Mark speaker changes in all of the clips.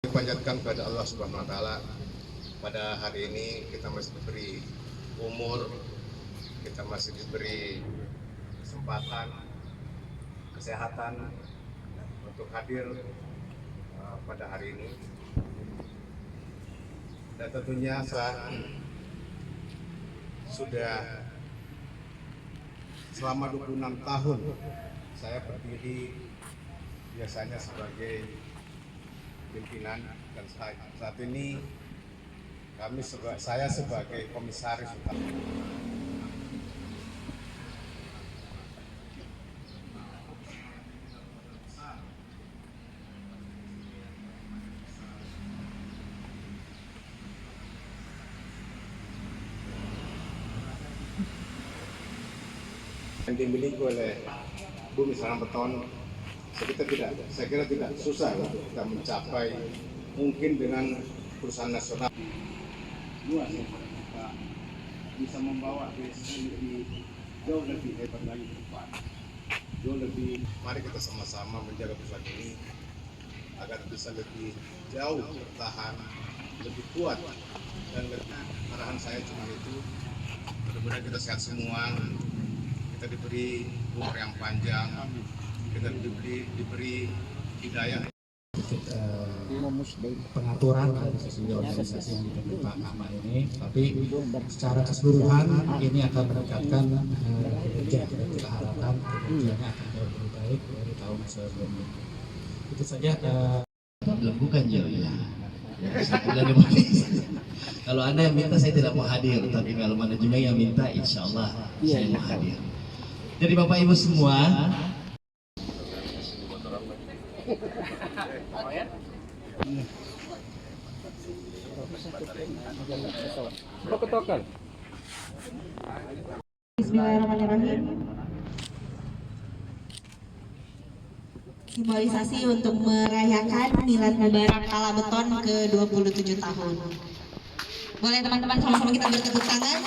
Speaker 1: Dipanjatkan kepada Allah Subhanahu wa taala. Pada hari ini kita masih diberi umur, kita masih diberi kesempatan, kesehatan untuk hadir pada hari ini. Dan tentunya sudah selama 26 tahun saya berdiri biasanya sebagai pimpinan, dan saat ini saya sebagai komisaris utama. Yang dimiliki oleh Bumi Sarang Beton, saya kira tidak susah untuk kita mencapai mungkin dengan perusahaan nasional. Kita bisa membawa desa jauh lebih hebat lagi ke depan. Mari kita sama-sama menjaga perusahaan ini agar bisa lebih jauh bertahan, lebih kuat, dan arahan saya cuma itu. Mudah-mudahan kita sehat semua, kita diberi umur yang panjang, kita diberi hidayah.
Speaker 2: Pengaturan dari sisi organisasi yang kita nama ini, tapi secara keseluruhan ini akan meningkatkan kinerja. Kita harapkan kinerjanya akan jauh lebih baik dari tahun sebelumnya. Itu saja.
Speaker 3: Belum bukan jauh ya. Kalau Anda yang minta saya tidak mau hadir, tapi kalau manajemen yang minta, insya Allah saya mau hadir. Jadi Bapak Ibu semua,
Speaker 4: Bismillahirrahmanirrahim. Simbolisasi untuk merayakan Milad Mubarak Kala Beton ke-27 tahun. Boleh teman-teman sama-sama kita bertepuk tangan.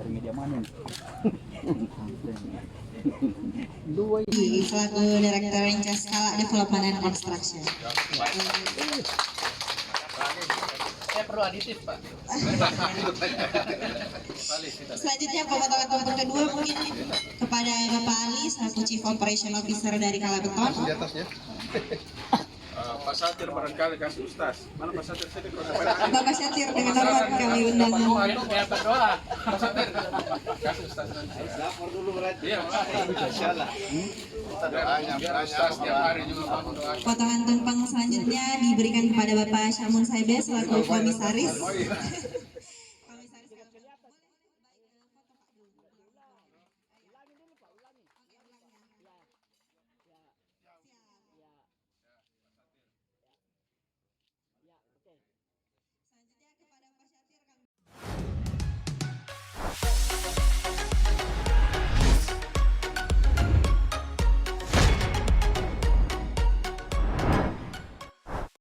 Speaker 5: Dari media mana?
Speaker 4: Selaku Direktur Ringkas Skala Development and Construction.
Speaker 5: Saya perlu aditif, Pak.
Speaker 4: Selanjutnya pemotongan tumpeng kedua mungkin kepada Bapak Ali selaku Chief Operation Officer dari Kala Beton.
Speaker 1: Di atasnya.
Speaker 6: Pak Satir barangkali kasih Ustaz. Mana Pak Satir?
Speaker 4: Bapak Satir dengan hormat kami undang.
Speaker 6: Doa itu kayak berdoa. Pak Satir. Kasih Ustaz nanti.
Speaker 1: Lapor dulu berarti.
Speaker 6: Iya,
Speaker 1: Insyaallah. Kita doanya
Speaker 6: biar Ustaz tiap hari juga bangun doa.
Speaker 4: Potongan tumpeng selanjutnya diberikan kepada Bapak Syamun Saibes selaku komisaris.